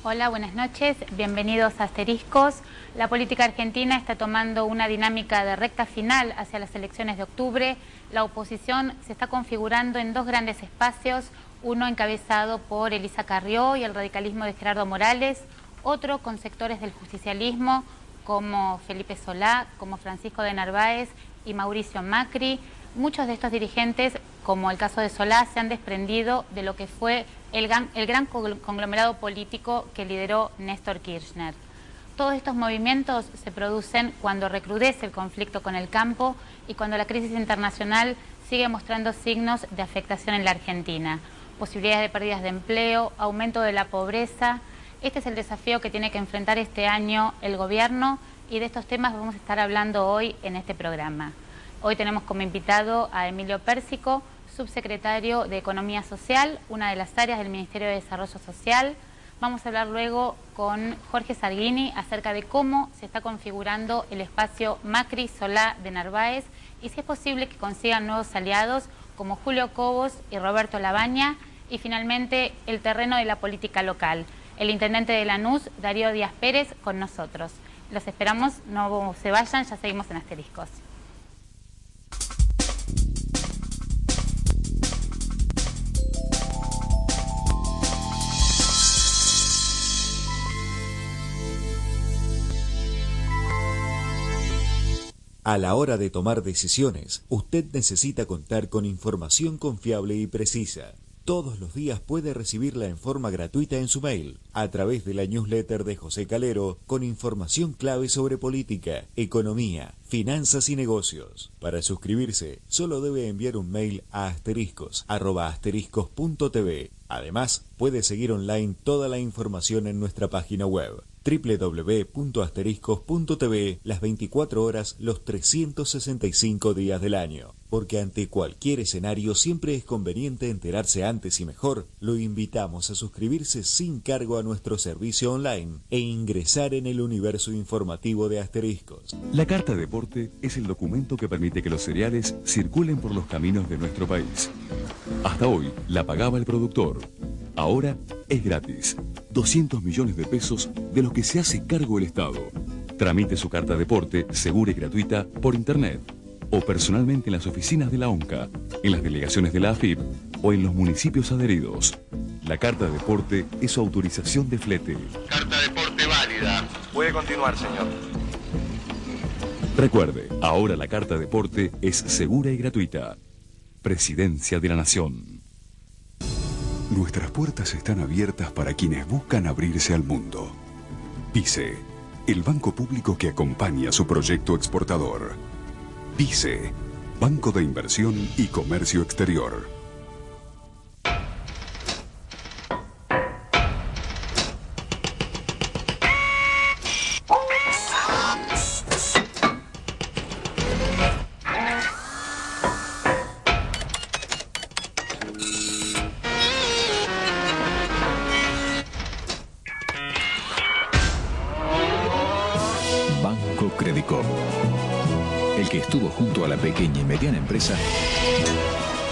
Hola, buenas noches, bienvenidos a Asteriscos. La política argentina está tomando una dinámica de recta final hacia las elecciones de octubre. La oposición se está configurando en dos grandes espacios, uno encabezado por Elisa Carrió y el radicalismo de Gerardo Morales, otro con sectores del justicialismo como Felipe Solá, como Francisco de Narváez y Mauricio Macri. Muchos de estos dirigentes, como el caso de Solá, se han desprendido de lo que fue el gran conglomerado político que lideró Néstor Kirchner. Todos estos movimientos se producen cuando recrudece el conflicto con el campo y cuando la crisis internacional sigue mostrando signos de afectación en la Argentina. Posibilidades de pérdidas de empleo, aumento de la pobreza. Este es el desafío que tiene que enfrentar este año el gobierno y de estos temas vamos a estar hablando hoy en este programa. Hoy tenemos como invitado a Emilio Pérsico, subsecretario de Economía Social, una de las áreas del Ministerio de Desarrollo Social. Vamos a hablar luego con Jorge Sarguini acerca de cómo se está configurando el espacio Macri-Solá de Narváez y si es posible que consigan nuevos aliados como Julio Cobos y Roberto Labaña, y finalmente el terreno de la política local. El intendente de Lanús, Darío Díaz Pérez, con nosotros. Los esperamos, no se vayan, ya seguimos en Asteriscos. A la hora de tomar decisiones, usted necesita contar con información confiable y precisa. Todos los días puede recibirla en forma gratuita en su mail, a través de la newsletter de José Calero, con información clave sobre política, economía, finanzas y negocios. Para suscribirse, solo debe enviar un mail a asteriscos@asteriscos.tv. Además, puede seguir online toda la información en nuestra página web www.asteriscos.tv las 24 horas, los 365 días del año. Porque ante cualquier escenario siempre es conveniente enterarse antes y mejor. Lo invitamos a suscribirse sin cargo a nuestro servicio online e ingresar en el universo informativo de Asteriscos. La Carta Deporte es el documento que permite que los cereales circulen por los caminos de nuestro país. Hasta hoy la pagaba el productor. Ahora es gratis. 200 millones de pesos de los que se hace cargo el Estado. Tramite su carta deporte segura y gratuita por internet o personalmente en las oficinas de la ONCA, en las delegaciones de la AFIP o en los municipios adheridos. La carta deporte es su autorización de flete. Carta deporte válida. Puede continuar, señor. Recuerde, ahora la carta deporte es segura y gratuita. Presidencia de la Nación. Nuestras puertas están abiertas para quienes buscan abrirse al mundo. PICE, el banco público que acompaña su proyecto exportador. PICE, Banco de Inversión y Comercio Exterior. El que estuvo junto a la pequeña y mediana empresa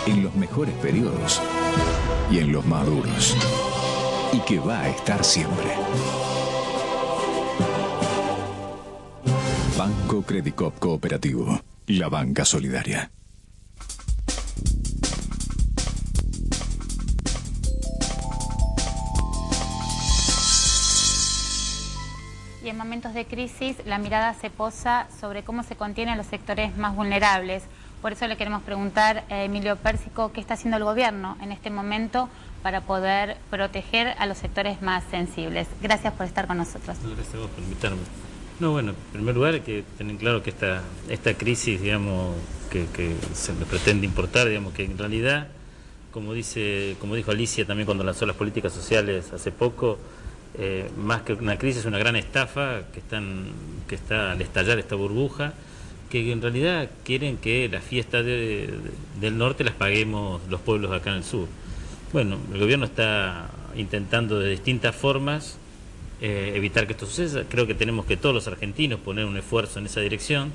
en los mejores periodos y en los más duros, y que va a estar siempre. Banco Credicop Cooperativo, la banca solidaria. Y en momentos de crisis la mirada se posa sobre cómo se contienen los sectores más vulnerables. Por eso le queremos preguntar a Emilio Pérsico qué está haciendo el gobierno en este momento para poder proteger a los sectores más sensibles. Gracias por estar con nosotros. Gracias a vos por invitarme. No, bueno, en primer lugar hay que tener claro que esta crisis, digamos, que se le pretende importar, digamos, que en realidad, como dijo Alicia también cuando lanzó las políticas sociales hace poco, más que una crisis, es una gran estafa que está al estallar esta burbuja, que en realidad quieren que las fiestas del norte las paguemos los pueblos acá en el sur. Bueno, el gobierno está intentando de distintas formas evitar que esto suceda. Creo que tenemos que todos los argentinos poner un esfuerzo en esa dirección,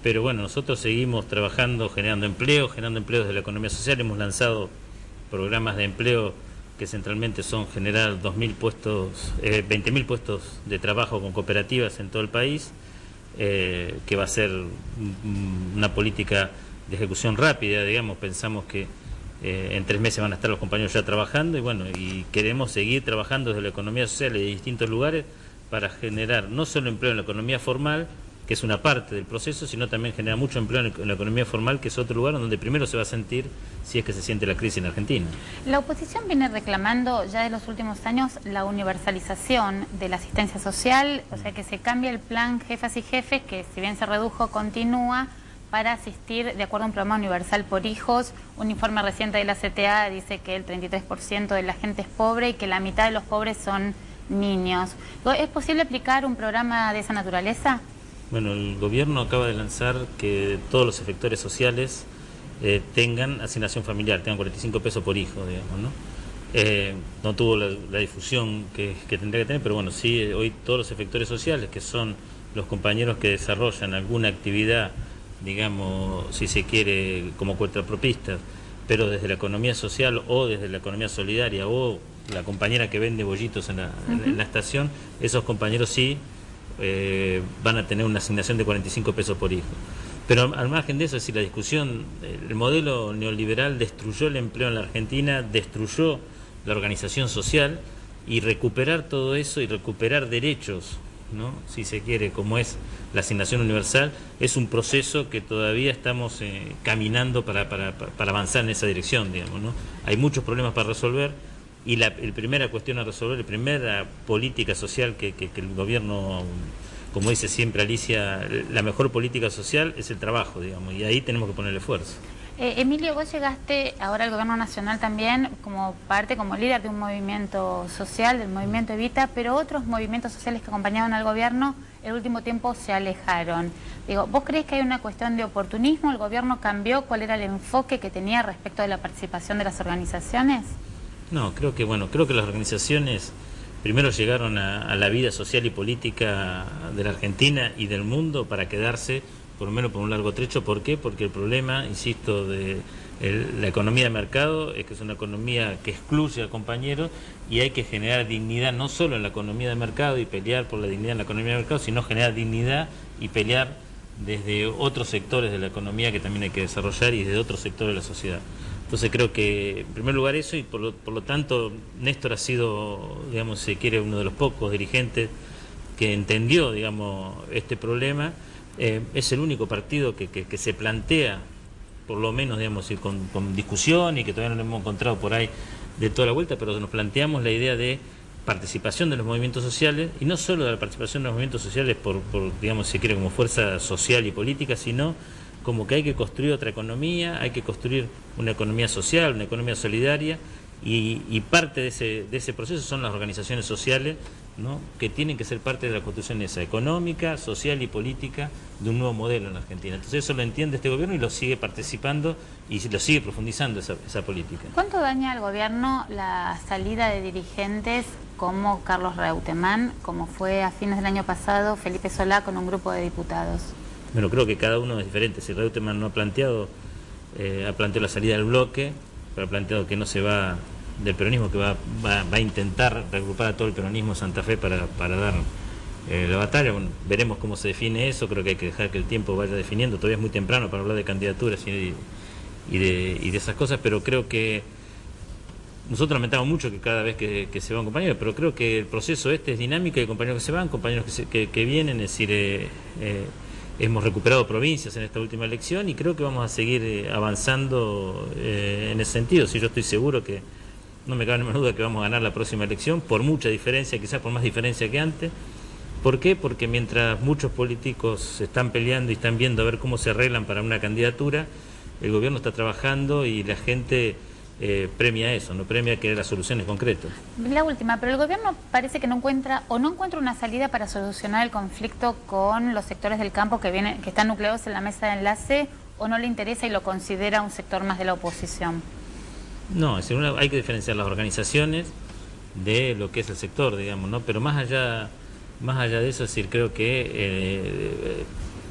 pero bueno, nosotros seguimos trabajando, generando empleo desde la economía social. Hemos lanzado programas de empleo que centralmente son generar 20.000 puestos de trabajo con cooperativas en todo el país, que va a ser una política de ejecución rápida, digamos. Pensamos que en 3 meses van a estar los compañeros ya trabajando, y bueno, y queremos seguir trabajando desde la economía social de distintos lugares para generar no solo empleo en la economía formal, que es una parte del proceso, sino también generar mucho empleo en la economía formal, que es otro lugar donde primero se va a sentir, si es que se siente la crisis en Argentina. La oposición viene reclamando ya de los últimos años la universalización de la asistencia social, o sea, que se cambie el plan Jefas y Jefes, que si bien se redujo, continúa, para asistir de acuerdo a un programa universal por hijos. Un informe reciente de la CTA dice que el 33% de la gente es pobre y que la mitad de los pobres son niños. ¿Es posible aplicar un programa de esa naturaleza? Bueno, el gobierno acaba de lanzar que todos los efectores sociales tengan asignación familiar, tengan 45 pesos por hijo, digamos, ¿no? No tuvo la difusión que tendría que tener, pero bueno, sí, hoy todos los efectores sociales, que son los compañeros que desarrollan alguna actividad, digamos, si se quiere, como cuentapropistas, pero desde la economía social o desde la economía solidaria, o la compañera que vende bollitos en la estación, esos compañeros sí van a tener una asignación de 45 pesos por hijo. Pero al margen de eso, es decir, la discusión, el modelo neoliberal destruyó el empleo en la Argentina, destruyó la organización social, y recuperar todo eso y recuperar derechos, ¿no?, si se quiere, como es la asignación universal, es un proceso que todavía estamos caminando para avanzar en esa dirección, digamos, ¿no? Hay muchos problemas para resolver, y la primera cuestión a resolver, la primera política social que el gobierno, como dice siempre Alicia, la mejor política social es el trabajo, digamos, y ahí tenemos que ponerle esfuerzo. Emilio, vos llegaste ahora al gobierno nacional también como líder de un movimiento social, del movimiento Evita, pero otros movimientos sociales que acompañaban al gobierno el último tiempo se alejaron. Digo, ¿vos creés que hay una cuestión de oportunismo? ¿El gobierno cambió? ¿Cuál era el enfoque que tenía respecto de la participación de las organizaciones? No, creo que las organizaciones primero llegaron a la vida social y política de la Argentina y del mundo para quedarse, por lo menos por un largo trecho. ¿Por qué? Porque el problema, insisto, de la economía de mercado es que es una economía que excluye al compañero, y hay que generar dignidad no solo en la economía de mercado y pelear por la dignidad en la economía de mercado, sino generar dignidad y pelear desde otros sectores de la economía que también hay que desarrollar, y desde otros sectores de la sociedad. Entonces creo que, en primer lugar, eso, y por lo tanto Néstor ha sido, digamos, si quiere, uno de los pocos dirigentes que entendió, digamos, este problema. Es el único partido que se plantea, por lo menos, digamos, con discusión, y que todavía no lo hemos encontrado por ahí de toda la vuelta, pero nos planteamos la idea de participación de los movimientos sociales, y no solo de la participación de los movimientos sociales por digamos, si quiere, como fuerza social y política, sino como que hay que construir otra economía, hay que construir una economía social, una economía solidaria, y parte de ese proceso son las organizaciones sociales, ¿no?, que tienen que ser parte de la construcción esa económica, social y política de un nuevo modelo en la Argentina. Entonces eso lo entiende este gobierno y lo sigue participando y lo sigue profundizando esa política. ¿Cuánto daña al gobierno la salida de dirigentes como Carlos Reutemann, como fue a fines del año pasado Felipe Solá con un grupo de diputados? Bueno, creo que cada uno es diferente. Si Reutemann no ha planteado la salida del bloque, pero ha planteado que no se va del peronismo, que va a intentar reagrupar a todo el peronismo en Santa Fe para dar la batalla. Bueno, veremos cómo se define eso. Creo que hay que dejar que el tiempo vaya definiendo. Todavía es muy temprano para hablar de candidaturas y de esas cosas, pero creo que nosotros lamentamos mucho que cada vez que se van compañeros, pero creo que el proceso es dinámico, y hay compañeros que se van, compañeros que vienen, es decir, hemos recuperado provincias en esta última elección, y creo que vamos a seguir avanzando en ese sentido. Si yo estoy seguro que no me cabe ninguna duda que vamos a ganar la próxima elección, por mucha diferencia, quizás por más diferencia que antes. ¿Por qué? Porque mientras muchos políticos se están peleando y están viendo a ver cómo se arreglan para una candidatura, el gobierno está trabajando y la gente premia eso, no premia que las soluciones concretas. La última, pero el gobierno parece que no encuentra una salida para solucionar el conflicto con los sectores del campo que están nucleados en la mesa de enlace, o no le interesa y lo considera un sector más de la oposición. No, es decir, hay que diferenciar las organizaciones de lo que es el sector, digamos, ¿no? Pero más allá de eso, es decir, creo que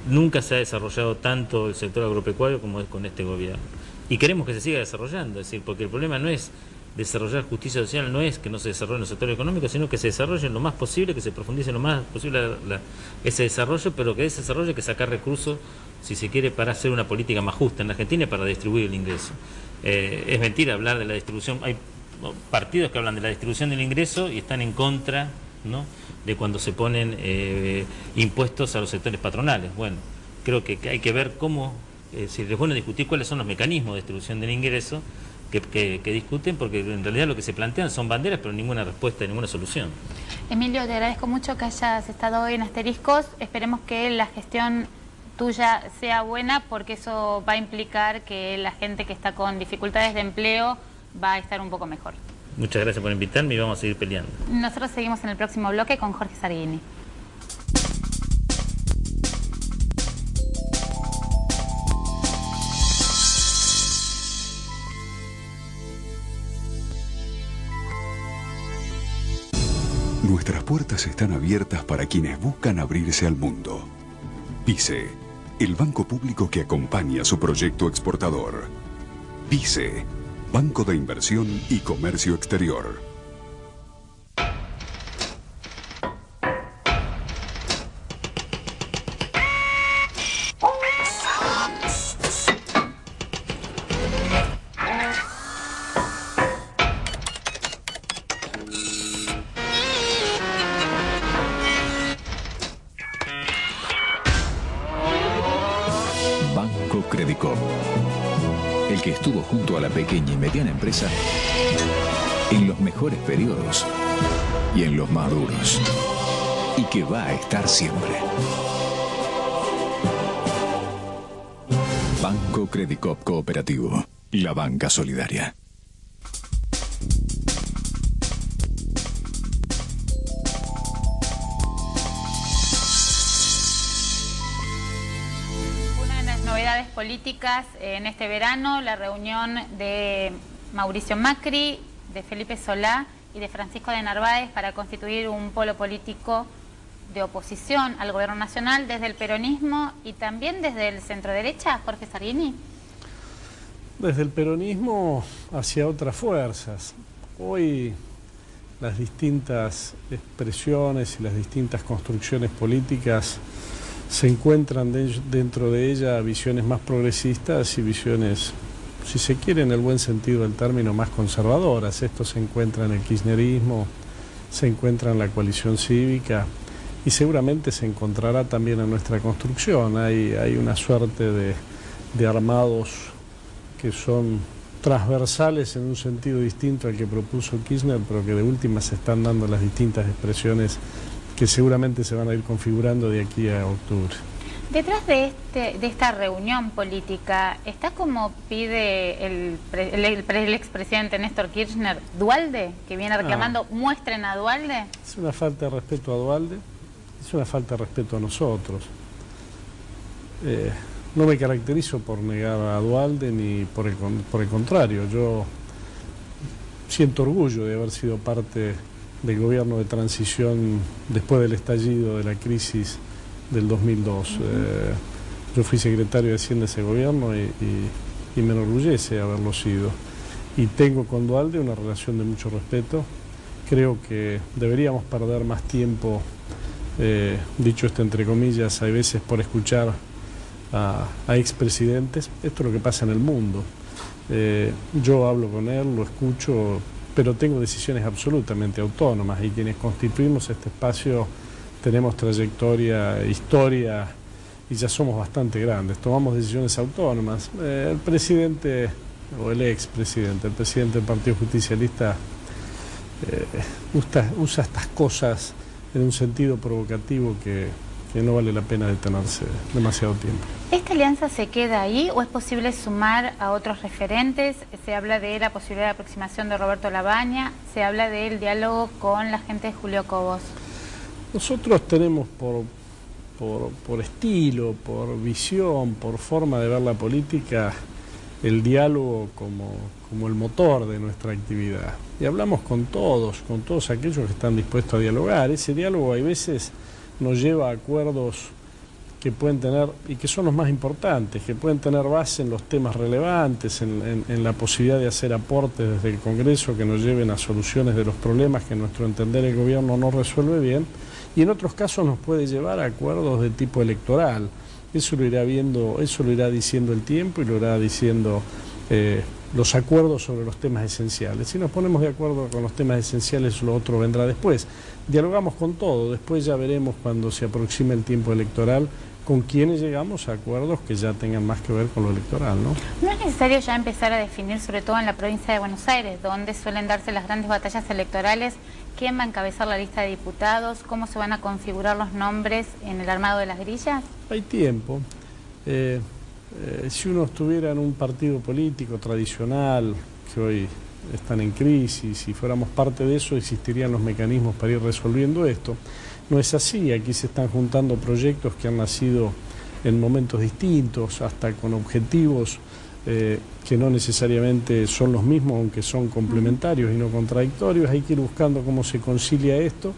nunca se ha desarrollado tanto el sector agropecuario como es con este gobierno. Y queremos que se siga desarrollando, es decir, porque el problema no es desarrollar justicia social no es que no se desarrolle en el sector económico, sino que se desarrolle lo más posible, que se profundice lo más posible ese desarrollo, pero que ese desarrollo hay que sacar recursos, si se quiere, para hacer una política más justa en la Argentina y para distribuir el ingreso. Es mentira hablar de la distribución. Hay partidos que hablan de la distribución del ingreso y están en contra, ¿no?, de cuando se ponen impuestos a los sectores patronales. Bueno, creo que hay que ver cómo, si es bueno discutir cuáles son los mecanismos de distribución del ingreso que discuten, porque en realidad lo que se plantean son banderas, pero ninguna respuesta, ninguna solución. Emilio, te agradezco mucho que hayas estado hoy en Asteriscos. Esperemos que la gestión tuya sea buena, porque eso va a implicar que la gente que está con dificultades de empleo va a estar un poco mejor. Muchas gracias por invitarme y vamos a seguir peleando. Nosotros seguimos en el próximo bloque con Jorge Sarguini. Nuestras puertas están abiertas para quienes buscan abrirse al mundo. PICE, el banco público que acompaña su proyecto exportador. PICE, Banco de Inversión y Comercio Exterior. Banco Credicop, el que estuvo junto a la pequeña y mediana empresa en los mejores periodos y en los más duros, y que va a estar siempre. Banco Credicop Cooperativo, la banca solidaria. Políticas en este verano, la reunión de Mauricio Macri, de Felipe Solá y de Francisco de Narváez para constituir un polo político de oposición al gobierno nacional desde el peronismo y también desde el centro-derecha, Jorge Sarguini. Desde el peronismo hacia otras fuerzas. Hoy las distintas expresiones y las distintas construcciones políticas se encuentran dentro de ella visiones más progresistas y visiones, si se quiere en el buen sentido del término, más conservadoras. Esto se encuentra en el kirchnerismo, se encuentra en la coalición cívica y seguramente se encontrará también en nuestra construcción. Hay una suerte de armados que son transversales en un sentido distinto al que propuso Kirchner, pero que de última se están dando las distintas expresiones que seguramente se van a ir configurando de aquí a octubre. Detrás de esta reunión política, ¿está como pide el expresidente Néstor Kirchner, Duhalde, que viene reclamando muestren a Duhalde? Es una falta de respeto a Duhalde, es una falta de respeto a nosotros. No me caracterizo por negar a Duhalde ni por el contrario. Yo siento orgullo de haber sido parte del gobierno de transición después del estallido de la crisis del 2002. Yo fui secretario de Hacienda de ese gobierno y me enorgullece haberlo sido. Y tengo con Duhalde una relación de mucho respeto. Creo que deberíamos perder más tiempo, dicho esto entre comillas, hay veces por escuchar a expresidentes. Esto es lo que pasa en el mundo. Yo hablo con él, lo escucho, pero tengo decisiones absolutamente autónomas y quienes constituimos este espacio tenemos trayectoria, historia y ya somos bastante grandes, tomamos decisiones autónomas. El presidente, o el expresidente, el presidente del Partido Justicialista usa estas cosas en un sentido provocativo que no vale la pena detenerse demasiado tiempo. ¿Esta alianza se queda ahí o es posible sumar a otros referentes? Se habla de la posibilidad de aproximación de Roberto Labaña, se habla del diálogo con la gente de Julio Cobos. Nosotros tenemos por estilo, por visión, por forma de ver la política, el diálogo como el motor de nuestra actividad. Y hablamos con todos aquellos que están dispuestos a dialogar. Ese diálogo hay veces nos lleva a acuerdos que pueden tener, y que son los más importantes, que pueden tener base en los temas relevantes, en la posibilidad de hacer aportes desde el Congreso que nos lleven a soluciones de los problemas que en nuestro entender el gobierno no resuelve bien, y en otros casos nos puede llevar a acuerdos de tipo electoral. Eso lo irá viendo, eso lo irá diciendo el tiempo y lo irá diciendo los acuerdos sobre los temas esenciales. Si nos ponemos de acuerdo con los temas esenciales, lo otro vendrá después. Dialogamos con todo, después ya veremos cuando se aproxime el tiempo electoral con quienes llegamos a acuerdos que ya tengan más que ver con lo electoral, ¿no? ¿No es necesario ya empezar a definir, sobre todo en la provincia de Buenos Aires, donde suelen darse las grandes batallas electorales, quién va a encabezar la lista de diputados, cómo se van a configurar los nombres en el armado de las grillas? Hay tiempo. Si uno estuviera en un partido político tradicional, que hoy están en crisis, y fuéramos parte de eso, existirían los mecanismos para ir resolviendo esto. No es así, aquí se están juntando proyectos que han nacido en momentos distintos, hasta con objetivos que no necesariamente son los mismos, aunque son complementarios y no contradictorios. Hay que ir buscando cómo se concilia esto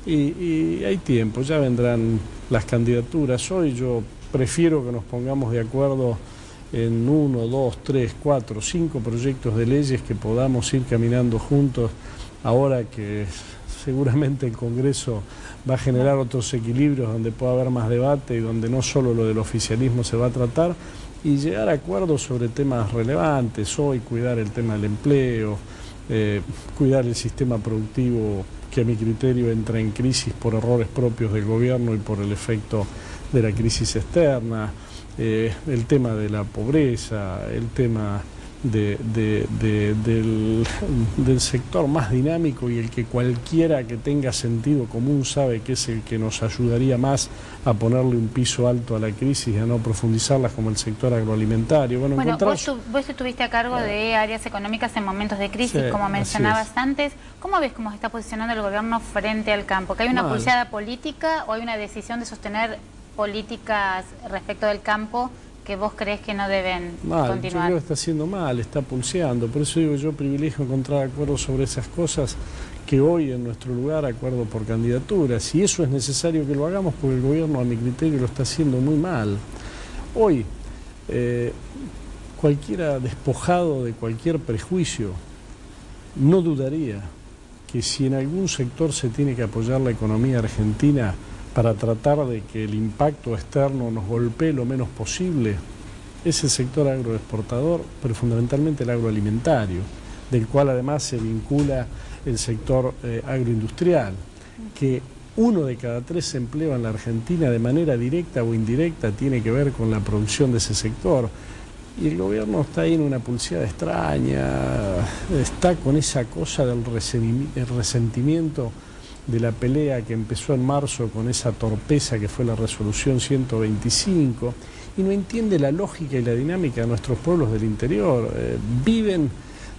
y hay tiempo, ya vendrán las candidaturas. Hoy yo prefiero que nos pongamos de acuerdo en 1, 2, 3, 4, 5 proyectos de leyes que podamos ir caminando juntos, ahora que seguramente el Congreso va a generar otros equilibrios donde pueda haber más debate y donde no solo lo del oficialismo se va a tratar, y llegar a acuerdos sobre temas relevantes. Hoy cuidar el tema del empleo, cuidar el sistema productivo que a mi criterio entra en crisis por errores propios del gobierno y por el efecto de la crisis externa, el tema de la pobreza, el tema del sector más dinámico y el que cualquiera que tenga sentido común sabe que es el que nos ayudaría más a ponerle un piso alto a la crisis y a no profundizarlas, como el sector agroalimentario. Bueno, vos estuviste a cargo de áreas económicas en momentos de crisis, sí, como mencionabas antes. ¿Cómo ves cómo se está posicionando el gobierno frente al campo? ¿Que hay una pulseada política o hay una decisión de sostener políticas respecto del campo que vos crees que no deben continuar? Yo creo que está haciendo mal, está pulseando. Por eso digo, yo privilegio encontrar acuerdos sobre esas cosas, que hoy en nuestro lugar acuerdo por candidaturas. Y eso es necesario que lo hagamos porque el gobierno, a mi criterio, lo está haciendo muy mal. Hoy, cualquiera despojado de cualquier prejuicio no dudaría que si en algún sector se tiene que apoyar la economía argentina para tratar de que el impacto externo nos golpee lo menos posible, es el sector agroexportador, pero fundamentalmente el agroalimentario, del cual además se vincula el sector agroindustrial, que 1 de cada 3 empleos en la Argentina de manera directa o indirecta tiene que ver con la producción de ese sector. Y el gobierno está ahí en una pulseada extraña, está con esa cosa del resentimiento de la pelea que empezó en marzo con esa torpeza que fue la resolución 125, y no entiende la lógica y la dinámica de nuestros pueblos del interior. Viven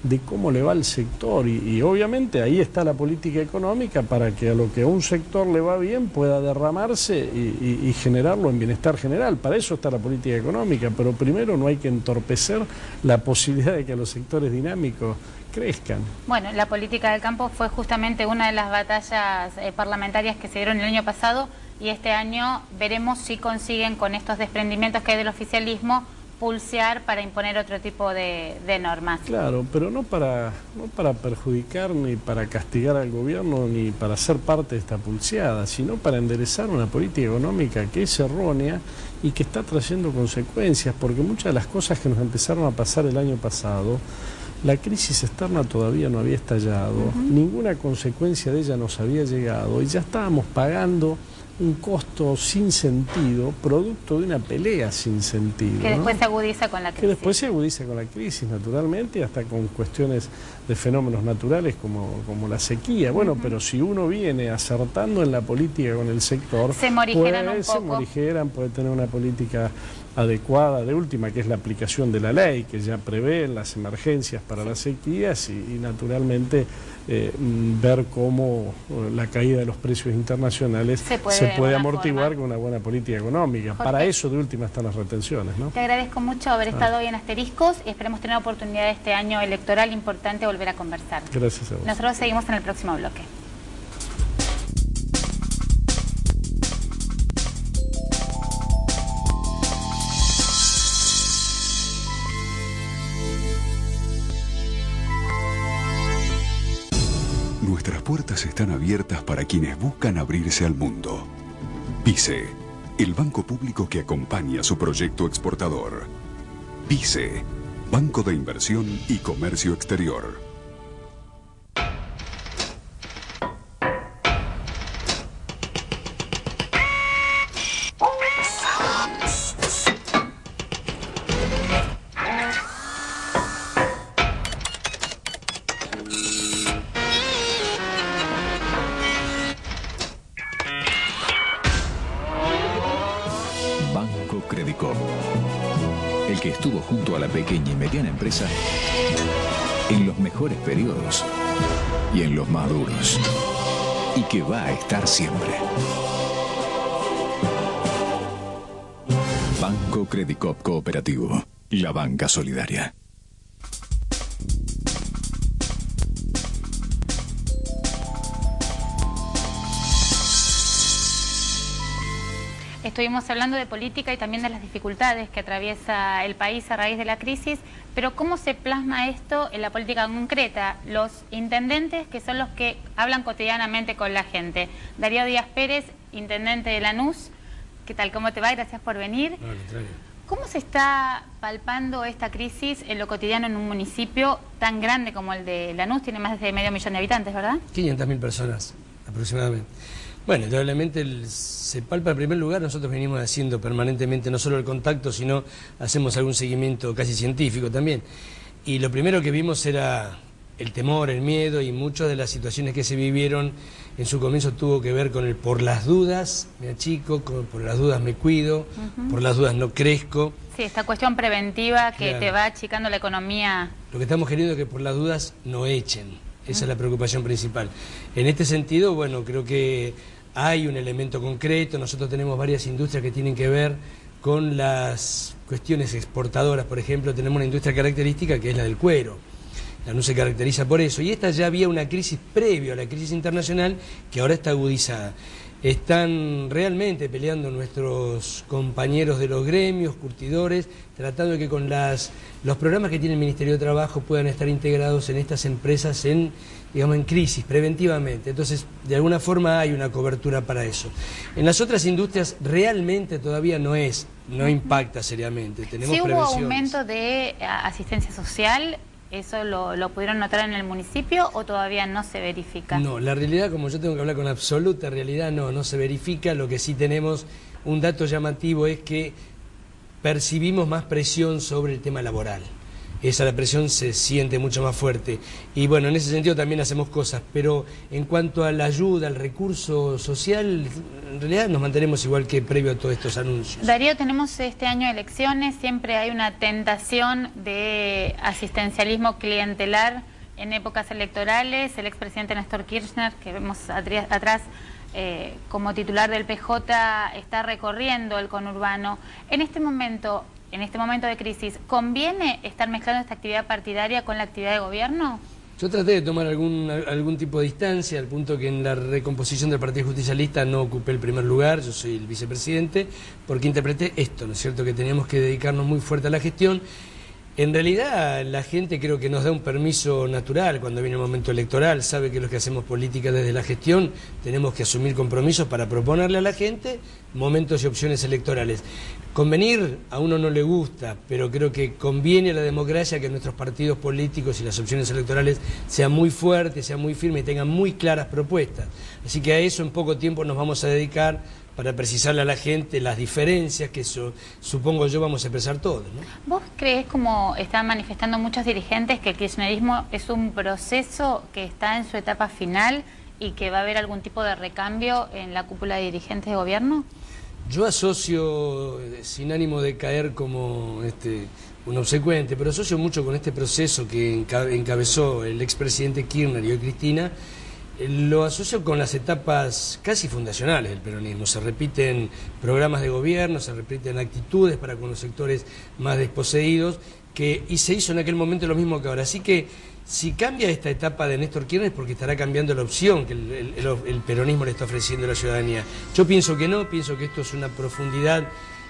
de cómo le va al sector y obviamente ahí está la política económica para que a lo que a un sector le va bien pueda derramarse y generarlo en bienestar general. Para eso está la política económica, pero primero no hay que entorpecer la posibilidad de que los sectores dinámicos crezcan. Bueno, la política del campo fue justamente una de las batallas parlamentarias que se dieron el año pasado, y este año veremos si consiguen, con estos desprendimientos que hay del oficialismo, pulsear para imponer otro tipo de normas. Claro, pero no para perjudicar ni para castigar al gobierno ni para ser parte de esta pulseada, sino para enderezar una política económica que es errónea y que está trayendo consecuencias, porque muchas de las cosas que nos empezaron a pasar el año pasado, la crisis externa todavía no había estallado, ninguna consecuencia de ella nos había llegado y ya estábamos pagando un costo sin sentido, producto de una pelea sin sentido. Que después se agudiza con la crisis. Que después se agudiza con la crisis, naturalmente, hasta con cuestiones de fenómenos naturales como la sequía. Bueno, pero si uno viene acertando en la política con el sector, se morigeran un poco. Se morigeran, puede tener una política adecuada, de última, que es la aplicación de la ley, que ya prevé las emergencias para las sequías y naturalmente ver cómo la caída de los precios internacionales se puede amortiguar con una buena política económica. Jorge, para eso de última están las retenciones, ¿no? Te agradezco mucho haber estado hoy en Asteriscos y esperemos tener oportunidad este año electoral importante volver a conversar. Gracias a vos. Nosotros seguimos en el próximo bloque. puertas están abiertas para quienes buscan abrirse al mundo. PICE, el banco público que acompaña su proyecto exportador. PICE, Banco de Inversión y Comercio Exterior. Banco Credicop, el que estuvo junto a la pequeña y mediana empresa en los mejores periodos y en los más duros, y que va a estar siempre. Banco Credicop Cooperativo, la banca solidaria. Estuvimos hablando de política y también de las dificultades que atraviesa el país a raíz de la crisis, pero ¿cómo se plasma esto en la política concreta? Los intendentes, que son los que hablan cotidianamente con la gente. Darío Díaz Pérez, intendente de Lanús, ¿qué tal? ¿Cómo te va? Gracias por venir. ¿Cómo se está palpando esta crisis en lo cotidiano en un municipio tan grande como el de Lanús? Tiene más de 500.000 de habitantes, ¿verdad? 500.000 personas aproximadamente. Bueno, indudablemente se palpa en primer lugar, nosotros venimos haciendo permanentemente no solo el contacto, sino hacemos algún seguimiento casi científico también. Y lo primero que vimos era el temor, el miedo, y muchas de las situaciones que se vivieron en su comienzo tuvo que ver con el por las dudas me achico, por las dudas me cuido, por las dudas no crezco. Sí, esta cuestión preventiva que Claro. te va achicando la economía. Lo que estamos queriendo es que por las dudas no echen. Esa es la preocupación principal. En este sentido, bueno, creo que hay un elemento concreto. Nosotros tenemos varias industrias que tienen que ver con las cuestiones exportadoras. Por ejemplo, tenemos una industria característica que es la del cuero. Lanús se caracteriza por eso. Y esta ya había una crisis previo a la crisis internacional que ahora está agudizada. Están realmente peleando nuestros compañeros de los gremios, curtidores, tratando de que con los programas que tiene el Ministerio de Trabajo puedan estar integrados en estas empresas en crisis, preventivamente. Entonces, de alguna forma hay una cobertura para eso. En las otras industrias realmente todavía no impacta seriamente. Tenemos ¿Sí hubo previsiones. aumento de asistencia social? ¿Eso lo pudieron notar en el municipio o todavía no se verifica? No, la realidad, como yo tengo que hablar con absoluta realidad, no se verifica. Lo que sí tenemos, un dato llamativo, es que percibimos más presión sobre el tema laboral. La presión se siente mucho más fuerte. Y bueno, en ese sentido también hacemos cosas, pero en cuanto a la ayuda, al recurso social, en realidad nos mantenemos igual que previo a todos estos anuncios. Darío, tenemos este año elecciones, siempre hay una tentación de asistencialismo clientelar en épocas electorales. El expresidente Néstor Kirchner, que vemos atrás como titular del PJ, está recorriendo el conurbano. En este momento de crisis, ¿conviene estar mezclando esta actividad partidaria con la actividad de gobierno? Yo traté de tomar algún tipo de distancia, al punto que en la recomposición del Partido Justicialista no ocupé el primer lugar, yo soy el vicepresidente, porque interpreté esto, ¿no es cierto?, que teníamos que dedicarnos muy fuerte a la gestión. En realidad la gente creo que nos da un permiso natural cuando viene el momento electoral, sabe que los que hacemos política desde la gestión tenemos que asumir compromisos para proponerle a la gente momentos y opciones electorales. Convenir a uno no le gusta, pero creo que conviene a la democracia que nuestros partidos políticos y las opciones electorales sean muy fuertes, sean muy firmes y tengan muy claras propuestas. Así que a eso en poco tiempo nos vamos a dedicar para precisarle a la gente las diferencias que supongo yo vamos a expresar todos, ¿no? ¿Vos creés, como están manifestando muchos dirigentes, que el kirchnerismo es un proceso que está en su etapa final y que va a haber algún tipo de recambio en la cúpula de dirigentes de gobierno? Yo asocio, sin ánimo de caer como un obsecuente, pero asocio mucho con este proceso que encabezó el expresidente Kirchner y hoy Cristina. Lo asocio con las etapas casi fundacionales del peronismo. Se repiten programas de gobierno, se repiten actitudes para con los sectores más desposeídos, y se hizo en aquel momento lo mismo que ahora. Así que si cambia esta etapa de Néstor Kirchner es porque estará cambiando la opción que el peronismo le está ofreciendo a la ciudadanía. Yo pienso que no, pienso que esto es una profundidad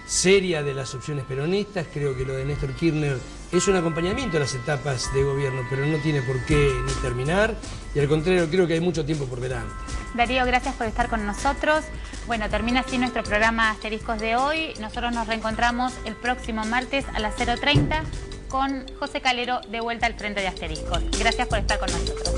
seria de las opciones peronistas. Creo que lo de Néstor Kirchner es un acompañamiento a las etapas de gobierno, pero no tiene por qué ni terminar, y al contrario, creo que hay mucho tiempo por delante. Darío, gracias por estar con nosotros. Bueno, termina así nuestro programa Asteriscos de hoy. Nosotros nos reencontramos el próximo martes a las 0:30 con José Calero de vuelta al frente de Asteriscos. Gracias por estar con nosotros.